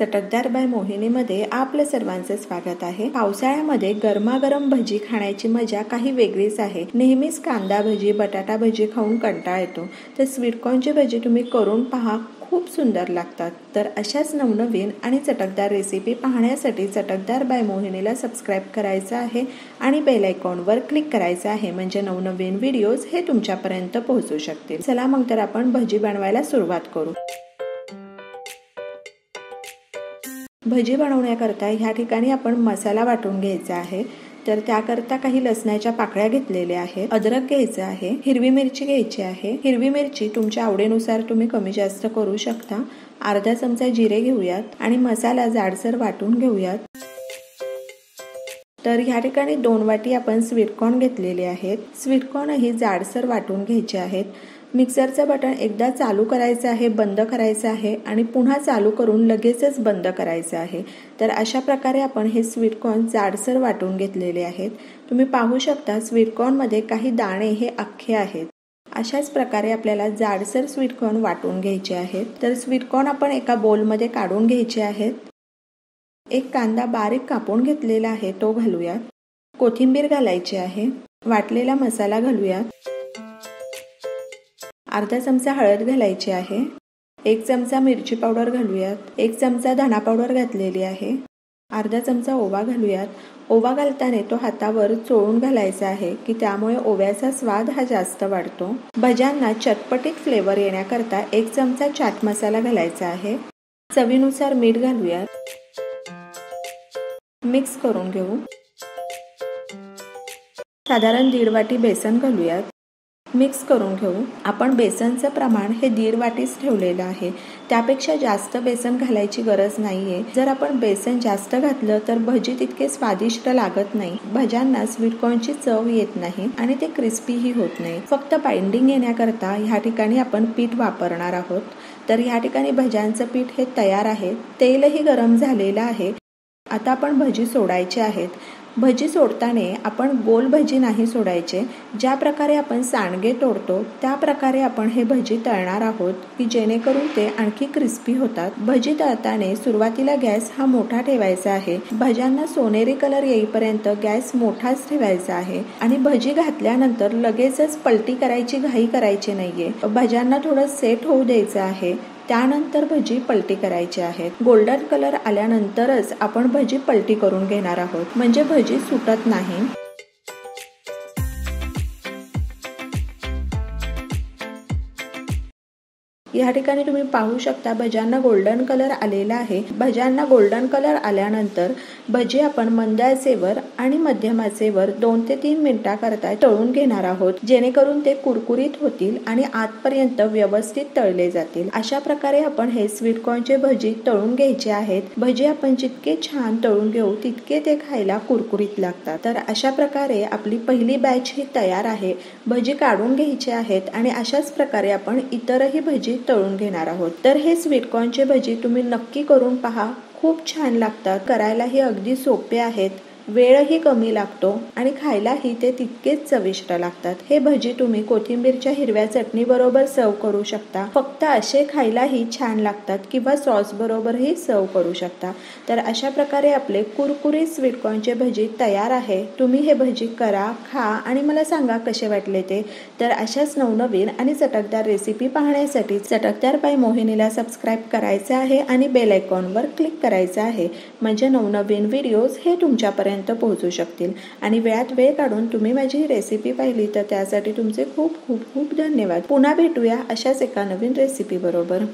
चटकदार बाय मोहिनीमध्ये आपलं सर्वांचं स्वागत आहे। पावसाळ्यामध्ये गरमागरम भजी खाण्याची मजा काही वेगळीच आहे। नेहमीच कांदा भजी, बटाटा भजी खाऊन कंटाळा येतो, तर स्वीटकॉर्नची भजी तुम्ही करून पहा, खूप सुंदर लागतात। तर अशाच नवनवीन आणि चटकदार रेसिपी पाहण्यासाठी चटकदार बाय मोहिनीला सबस्क्राइब करायचं आहे आणि बेल आयकॉनवर क्लिक करायचं आहे, म्हणजे नवनवीन व्हिडिओज हे तुमच्यापर्यंत पोहोचू शकतील। चला मग तर आपण भजी बनवायला सुरुवात करू। भजी बनवण्याकरता ह्या ठिकाणी आपण मसाला वाटून घ्यायचा आहे। तर त्याकरता काही लसणाच्या पाकळ्या घेतलेल्या आहेत, अद्रक घ्यायचं आहे, हिरवी मिरची घ्यायची आहे। हिरवी मिरची तुमच्या आवडीनुसार तुम्ही कमी जास्त करू शकता। अर्धा चमचा जिरे घेऊयात आणि मसाला जाडसर वाटून घेऊयात। तर ह्या ठिकाणी 2 वाटी आपण स्वीटकॉर्न घेतलेले आहेत। स्वीटकॉर्न ही जाडसर वाटून घ्यायचे आहेत। मिक्सरचं बटन एकदा चालू करायचं आहे, बंद करायचं आहे आणि पुन्हा चालू करून लगेचच बंद करायचं आहे। तर अशा प्रकारे आपण हे स्वीटकॉर्न जाडसर वाटून घेतलेले आहेत। तुम्ही पाहू शकता स्वीटकॉर्न मध्ये काही दाणे हे अख्खे आहेत। अशाच प्रकारे आपल्याला जाडसर स्वीटकॉर्न वाटून घ्यायचे आहेत। तर स्वीटकॉर्न आपण एका बोलमध्ये काढून घ्यायचे आहेत। एक कांदा बारीक कापून घेतलेला आहे तो घालूयात। कोथिंबीर घालायची आहे। वाटलेला मसाला घालूयात। अर्धा चमचा हळद घालायची आहे। 1 चमचा मिरची पावडर घालूयात। 1 चमचा धना पावडर घातलेली आहे। अर्धा चमचा ओवा घालूयात। ओवा घालताना तो हातावर चोळून घालायचा आहे की त्यामुळे ओव्याचा स्वाद हा जास्त वाढतो। भज्यांना चटपटीत फ्लेवर येण्याकरता 1 चमचा चाट मसाला घालायचा आहे। चवीनुसार मीठ घालूयात। मिक्स करून घेऊ। साधारण 1.5 वाटी बेसन घालूयात। मिक्स करून घेऊ। आपण बेसनचं प्रमाण हे 1.5 वाटीच ठेवलेलं आहे, त्यापेक्षा जास्त बेसन घालायची गरज नाहीये। जर आपण बेसन जास्त घातलं तर भजी तितके स्वादिष्ट लागत नाही, भज्यांना स्वीटकॉर्नची चव येत नाही आणि ते क्रिस्पीही होत नाही। फक्त बाइंडिंग येण्याकरता ह्या ठिकाणी आपण पीठ वापरणार आहोत। तर ह्या ठिकाणी भज्यांचं पीठ हे तयार आहे। तेलही गरम झालेलं आहे। आता आपण भजी सोडायचे आहेत। भजी सोडताना आपण गोल भजी नाही सोडायचे। ज्या प्रकारे आपण सांडगे तोडतो त्या प्रकारे आपण हे भजी तळणार आहोत की जेणेकरून ते आणखी क्रिस्पी होतात। भजी तळताना सुरुवातीला गॅस हा मोठा ठेवायचा आहे। भज्यांना सोनेरी कलर येईपर्यंत गॅस मोठाच ठेवायचा आहे आणि भजी घातल्यानंतर लगेचच पलटी करायची घाई करायची नाहीये। भज्यांना थोडं सेट होऊ द्यायचं आहे, त्यानंतर भजी पलटी करायची आहे। गोल्डन कलर आल्यानंतरच आपण भजी पलटी करून घेणार आहोत, म्हणजे भजी सुटत नाही। या ठिकाणी तुम्ही पाहू शकता भज्यांना गोल्डन कलर आलेला आहे। भज्यांना गोल्डन कलर आल्यानंतर भजी आपण मंद आचेवर आणि मध्यम आचेवर 2 ते 3 मिनिटांकरता तळून घेणार आहोत, जेणेकरून ते कुरकुरीत होतील आणि आतपर्यंत व्यवस्थित तळले जातील। अशा प्रकारे आपण हे स्वीटकॉर्नचे भजी तळून घ्यायचे आहेत। भजी आपण जितके छान तळून घेऊ तितके ते खायला कुरकुरीत लागतात। तर अशा प्रकारे आपली पहिली बॅच ही तयार आहे। भजी काढून घ्यायचे आहेत आणि अशाच प्रकारे आपण इतरही भजी तळून घेणार आहोत। तर हे स्वीटकॉर्नचे भजी तुम्ही नक्की करून पहा, खूप छान लागतात। करायलाही अगदी सोपे आहेत, वेळही कमी लागतो आणि खायलाही ते तितकेच चविष्ट लागतात। हे भजी तुम्ही कोथिंबीरच्या हिरव्या चटणी बरोबर सर्व करू शकता। फक्त असे खायलाही छान लागतात किंवा सॉस बरोबरही सर्व करू शकता। तर अशा प्रकारे आपले कुरकुरीत स्वीटकॉर्नचे भजी तयार आहे। तुम्ही हे भजी करा, खा आणि मला सांगा कसे वाटले ते। तर अशाच नवनवीन आणि चटकदार रेसिपी पाहण्यासाठी चटकदार बाय मोहिनीला सबस्क्राइब करायचे आहे आणि बेल आयकॉनवर क्लिक करायचे आहे, म्हणजे नवनवीन व्हिडिओज हे तुमच्यापर्यंत पोहोचू शकतील। आणि वेळात वेळ काढून तुम्ही माझी रेसिपी पाहिली तर त्यासाठी तुमचे खूप खूप खूप धन्यवाद। पुन्हा भेटूया अशाच एका नवीन रेसिपी बरोबर।